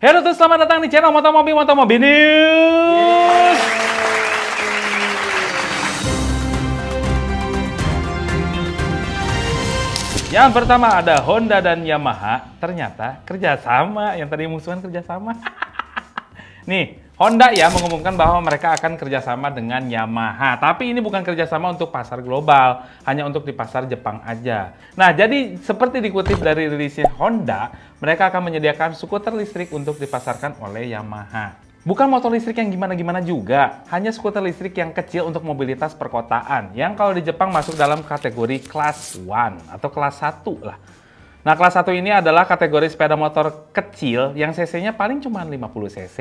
Halo tuh, selamat datang di channel Motomobi News. Yang pertama ada Honda dan Yamaha, ternyata kerjasama. Yang tadi musuhan kerjasama. Nih, Honda ya mengumumkan bahwa mereka akan kerjasama dengan Yamaha. Tapi ini bukan kerjasama untuk pasar global, hanya untuk di pasar Jepang aja. Nah, jadi seperti dikutip dari rilisnya Honda, mereka akan menyediakan skuter listrik untuk dipasarkan oleh Yamaha. Bukan motor listrik yang gimana-gimana juga, hanya skuter listrik yang kecil untuk mobilitas perkotaan, yang kalau di Jepang masuk dalam kategori kelas 1 atau kelas 1 lah. Nah, kelas 1 ini adalah kategori sepeda motor kecil yang cc-nya paling cuma 50 cc.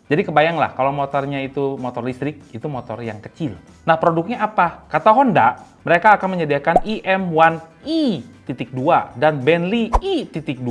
Jadi kebayang lah kalau motornya itu motor listrik, itu motor yang kecil. Nah, produknya apa? Kata Honda, mereka akan menyediakan IM1 i.2 dan Bentley i.2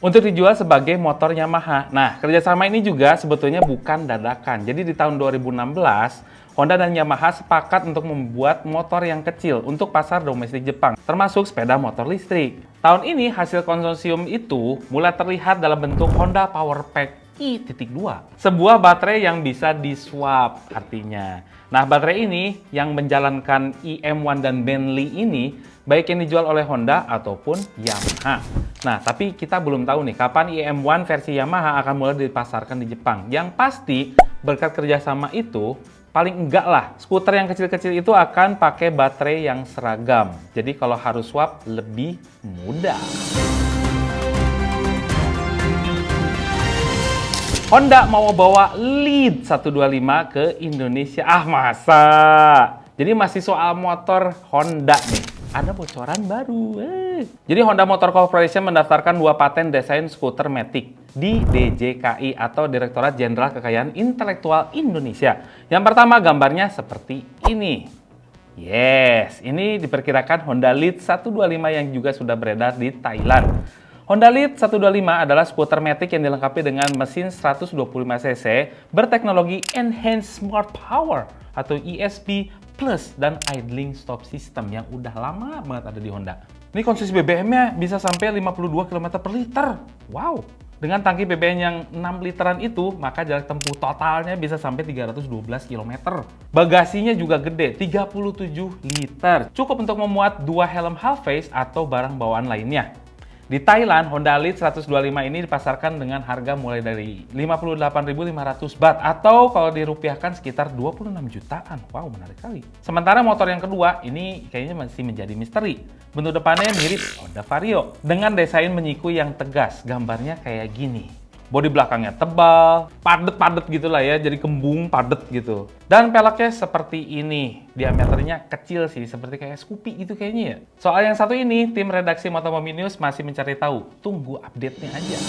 untuk dijual sebagai motor Yamaha. Nah, kerjasama ini juga sebetulnya bukan dadakan. Jadi di tahun 2016, Honda dan Yamaha sepakat untuk membuat motor yang kecil untuk pasar domestik Jepang, termasuk sepeda motor listrik. Tahun ini hasil konsorsium itu mulai terlihat dalam bentuk Honda Powerpack i.2, sebuah baterai yang bisa di-swap artinya. Nah, baterai ini yang menjalankan IM1 dan Bentley ini baik yang dijual oleh Honda ataupun Yamaha. Nah, tapi kita belum tahu nih kapan IM1 versi Yamaha akan mulai dipasarkan di Jepang. Yang pasti berkat kerjasama itu, paling enggak lah, skuter yang kecil-kecil itu akan pakai baterai yang seragam. Jadi kalau harus swap, lebih mudah. Honda mau bawa Lead 125 ke Indonesia. Ah, masa? Jadi masih soal motor Honda nih. Ada bocoran baru. Jadi Honda Motor Corporation mendaftarkan 2 paten desain skuter Matic di DJKI atau Direktorat Jenderal Kekayaan Intelektual Indonesia. Yang pertama gambarnya seperti ini. Yes, ini diperkirakan Honda Lead 125 yang juga sudah beredar di Thailand. Honda Lead 125 adalah skuter Matic yang dilengkapi dengan mesin 125 cc berteknologi Enhanced Smart Power atau ESP Plus dan idling stop system yang udah lama banget ada di Honda. Ini konsumsi BBM-nya bisa sampai 52 km per liter. Wow! Dengan tangki BBM yang 6 literan itu, maka jarak tempuh totalnya bisa sampai 312 km. Bagasinya juga gede, 37 liter. Cukup untuk memuat 2 helm half face atau barang bawaan lainnya. Di Thailand, Honda Lead 125 ini dipasarkan dengan harga mulai dari 58.500 baht atau kalau dirupiahkan sekitar 26 jutaan. Wow, menarik kali. Sementara motor yang kedua ini kayaknya masih menjadi misteri. Bentuk depannya mirip Honda Vario dengan desain menyiku yang tegas. Gambarnya kayak gini. Bodi belakangnya tebal, padet-padet gitulah ya, jadi kembung padet gitu. Dan peleknya seperti ini, diameternya kecil sih, seperti kayak Scoopy gitu kayaknya ya. Soal yang satu ini, tim redaksi Motomobi News masih mencari tahu. Tunggu update-nya aja.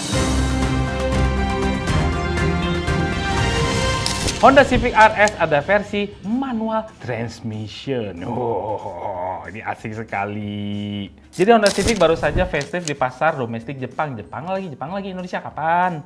Honda Civic RS ada versi manual transmission. Oh, ini asik sekali. Jadi Honda Civic baru saja facelift di pasar domestik Jepang. Jepang lagi, Indonesia kapan?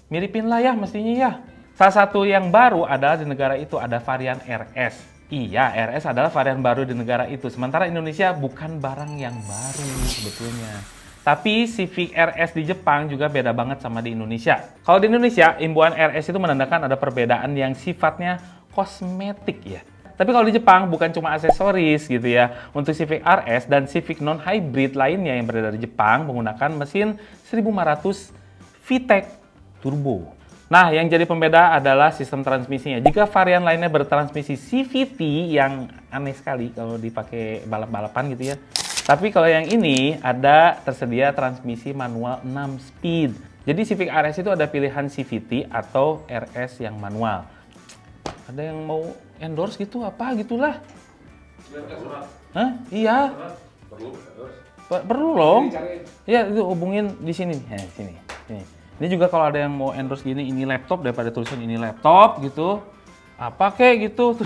Miripin lah ya mestinya ya. Salah satu yang baru adalah di negara itu ada varian RS. Iya, RS adalah varian baru di negara itu. Sementara Indonesia bukan barang yang baru sebetulnya. Tapi Civic RS di Jepang juga beda banget sama di Indonesia. Kalau di Indonesia, imbuhan RS itu menandakan ada perbedaan yang sifatnya kosmetik ya. Tapi kalau di Jepang bukan cuma aksesoris gitu ya. Untuk Civic RS dan Civic non-hybrid lainnya yang beredar di Jepang menggunakan mesin 1500 VTEC Turbo. Nah, yang jadi pembeda adalah sistem transmisinya. Jika varian lainnya bertransmisi CVT yang aneh sekali kalau dipakai balap-balapan gitu ya. Tapi kalau yang ini ada tersedia transmisi manual 6 speed. Jadi Civic RS itu ada pilihan CVT atau RS yang manual. Ada yang mau endorse gitu apa gitulah? Hah? Iya. Perlu loh. Iya, itu hubungin di sini. Sini. Ini juga kalau ada yang mau endorse gini, ini laptop daripada tulisan ini laptop gitu. Apa kek gitu.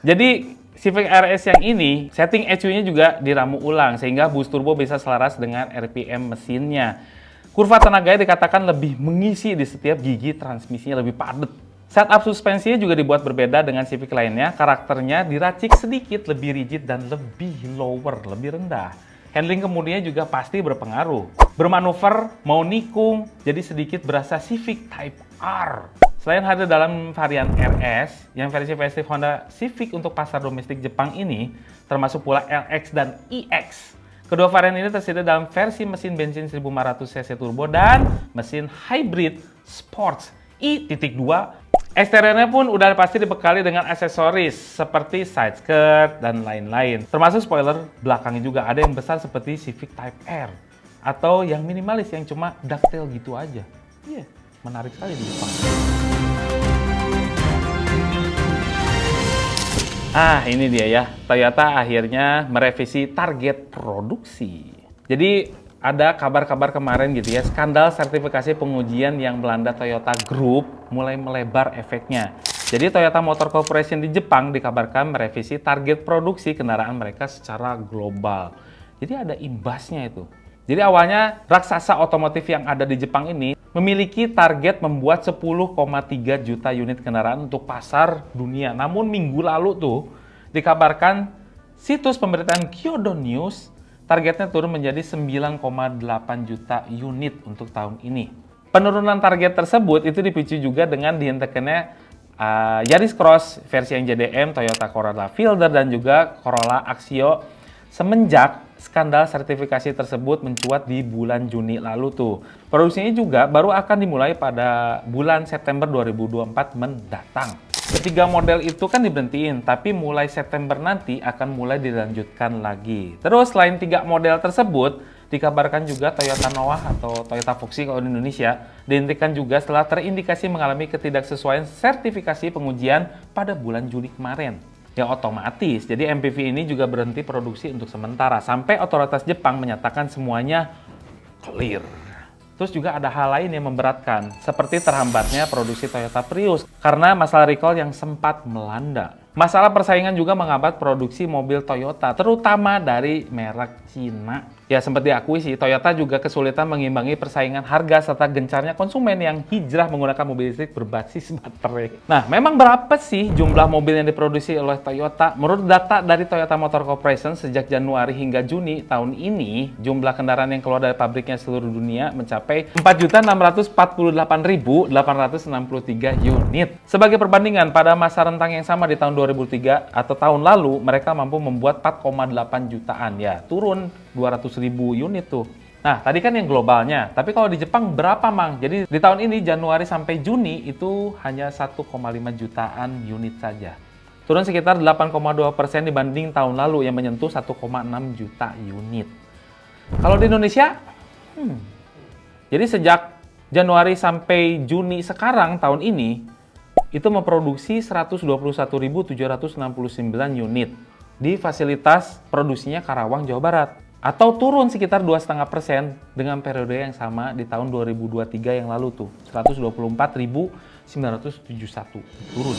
Jadi Civic RS yang ini, setting ECU-nya juga diramu ulang sehingga boost turbo bisa selaras dengan RPM mesinnya. Kurva tenaganya dikatakan lebih mengisi di setiap gigi transmisinya, lebih padat. Setup suspensinya juga dibuat berbeda dengan Civic lainnya, karakternya diracik sedikit lebih rigid dan lebih lower, lebih rendah. Handling kemudinya juga pasti berpengaruh. Bermanuver, mau nikung, jadi sedikit berasa Civic Type R. Selain hadir dalam varian RS, yang versi facelift Honda Civic untuk pasar domestik Jepang ini, termasuk pula LX dan EX. Kedua varian ini tersedia dalam versi mesin bensin 1500 cc turbo dan mesin hybrid sports i.2. Eksteriornya pun udah pasti dibekali dengan aksesoris seperti side skirt dan lain-lain. Termasuk spoiler belakangnya juga ada yang besar seperti Civic Type R. Atau yang minimalis yang cuma ducktail gitu aja. Iya, menarik sekali di Jepang. Ini dia ya. Toyota akhirnya merevisi target produksi. Jadi ada kabar-kabar kemarin gitu ya, skandal sertifikasi pengujian yang melanda Toyota Group mulai melebar efeknya. Jadi Toyota Motor Corporation di Jepang dikabarkan merevisi target produksi kendaraan mereka secara global. Jadi ada imbasnya itu. Jadi awalnya raksasa otomotif yang ada di Jepang ini memiliki target membuat 10,3 juta unit kendaraan untuk pasar dunia. Namun minggu lalu tuh dikabarkan situs pemberitaan Kyodo News targetnya turun menjadi 9,8 juta unit untuk tahun ini. Penurunan target tersebut itu dipicu juga dengan dihentikannya Yaris Cross versi yang JDM, Toyota Corolla Fielder, dan juga Corolla Axio semenjak skandal sertifikasi tersebut mencuat di bulan Juni lalu tuh. Produksinya juga baru akan dimulai pada bulan September 2024 mendatang. Ketiga model itu kan diberhentiin, tapi mulai September nanti akan mulai dilanjutkan lagi. Terus selain 3 model tersebut, dikabarkan juga Toyota Noah atau Toyota Foxy kalau di Indonesia dihentikan juga setelah terindikasi mengalami ketidaksesuaian sertifikasi pengujian pada bulan Juli kemarin. Ya otomatis, jadi MPV ini juga berhenti produksi untuk sementara sampai otoritas Jepang menyatakan semuanya clear. Terus juga ada hal lain yang memberatkan, seperti terhambatnya produksi Toyota Prius karena masalah recall yang sempat melanda. Masalah persaingan juga menghambat produksi mobil Toyota, terutama dari merek Cina. Ya sempat diakui sih, Toyota juga kesulitan mengimbangi persaingan harga serta gencarnya konsumen yang hijrah menggunakan mobil listrik berbasis baterai. Nah, memang berapa sih jumlah mobil yang diproduksi oleh Toyota? Menurut data dari Toyota Motor Corporation, sejak Januari hingga Juni tahun ini, jumlah kendaraan yang keluar dari pabriknya seluruh dunia mencapai 4.648.863 unit. Sebagai perbandingan, pada masa rentang yang sama di tahun 2003 atau tahun lalu, mereka mampu membuat 4,8 jutaan. Ya, turun 200.000 unit tuh. Nah, tadi kan yang globalnya. Tapi kalau di Jepang berapa, Mang? Jadi di tahun ini Januari sampai Juni itu hanya 1,5 jutaan unit saja. Turun sekitar 8,2% dibanding tahun lalu yang menyentuh 1,6 juta unit. Kalau di Indonesia, jadi sejak Januari sampai Juni sekarang tahun ini itu memproduksi 121.769 unit di fasilitas produksinya Karawang, Jawa Barat. Atau turun sekitar 2,5% dengan periode yang sama di tahun 2023 yang lalu tuh, 124.971 turun.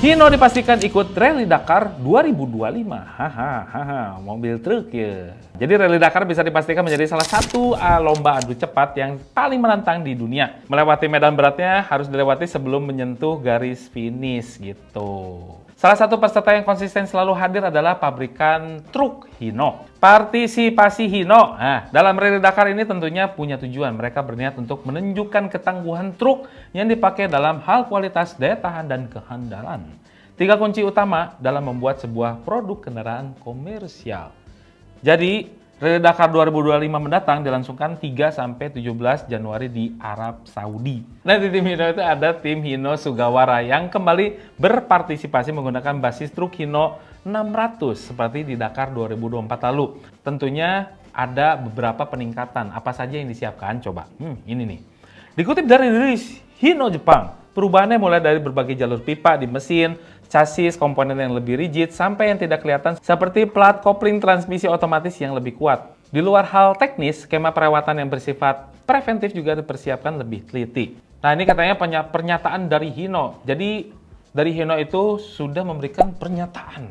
Hino dipastikan ikut Rally Dakar 2025. Hahaha, mobil truk ya. Jadi Rally Dakar bisa dipastikan menjadi salah satu lomba adu cepat yang paling menantang di dunia. Melewati medan beratnya harus dilewati sebelum menyentuh garis finish gitu. Salah satu peserta yang konsisten selalu hadir adalah pabrikan truk Hino. Partisipasi Hino. Nah, dalam Rally Dakar ini tentunya punya tujuan. Mereka berniat untuk menunjukkan ketangguhan truk yang dipakai dalam hal kualitas, daya tahan, dan kehandalan. 3 kunci utama dalam membuat sebuah produk kendaraan komersial. Jadi, Rally Dakar 2025 mendatang dilangsungkan 3-17 Januari di Arab Saudi. Nah, di tim Hino itu ada tim Hino Sugawara yang kembali berpartisipasi menggunakan basis truk Hino 600 seperti di Dakar 2024 lalu. Tentunya ada beberapa peningkatan. Apa saja yang disiapkan? Coba. Ini nih. Dikutip dari rilis Hino Jepang, perubahannya mulai dari berbagai jalur pipa di mesin, chassis, komponen yang lebih rigid, sampai yang tidak kelihatan seperti plat kopling transmisi otomatis yang lebih kuat. Di luar hal teknis, skema perawatan yang bersifat preventif juga dipersiapkan lebih teliti. Nah, ini katanya pernyataan dari Hino. Jadi, dari Hino itu sudah memberikan pernyataan,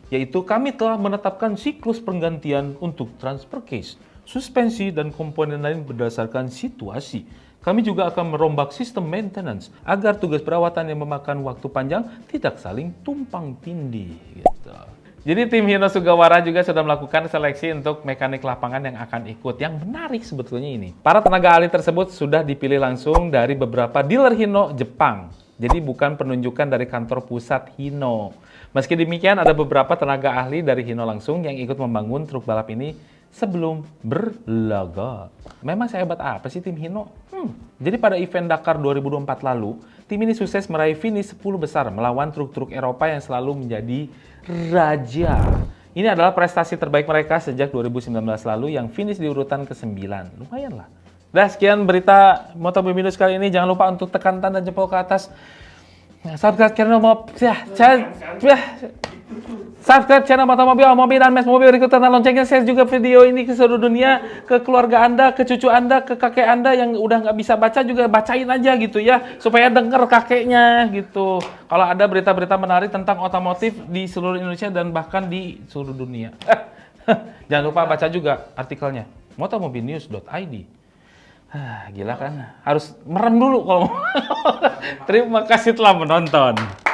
yaitu kami telah menetapkan siklus penggantian untuk transfer case, suspensi, dan komponen lain berdasarkan situasi. Kami juga akan merombak sistem maintenance agar tugas perawatan yang memakan waktu panjang tidak saling tumpang tindih. Gitu. gitu. Jadi tim Hino Sugawara juga sudah melakukan seleksi untuk mekanik lapangan yang akan ikut. Yang menarik sebetulnya ini, para tenaga ahli tersebut sudah dipilih langsung dari beberapa dealer Hino Jepang. Jadi bukan penunjukan dari kantor pusat Hino. Meski demikian, ada beberapa tenaga ahli dari Hino langsung yang ikut membangun truk balap ini sebelum berlaga. Memang sehebat apa sih tim Hino? Jadi pada event Dakar 2024 lalu, tim ini sukses meraih finish 10 besar melawan truk-truk Eropa yang selalu menjadi raja. Ini adalah prestasi terbaik mereka sejak 2019 lalu yang finish di urutan ke-9. Lumayan lah. Dah, sekian berita MotoMobi News kali ini. Jangan lupa untuk tekan tanda jempol ke atas. Subscribe channel Subscribe channel MotoMobi, Mobil dan Mes Mobil berikut tentang loncengnya. Share juga video ini ke seluruh dunia, ke keluarga Anda, ke cucu Anda, ke kakek Anda yang udah nggak bisa baca juga bacain aja gitu ya, supaya denger kakeknya gitu. Kalau ada berita-berita menarik tentang otomotif di seluruh Indonesia dan bahkan di seluruh dunia. Jangan lupa baca juga artikelnya, motomobinews.id. Gila kan? Harus merem dulu kalau Terima kasih telah menonton.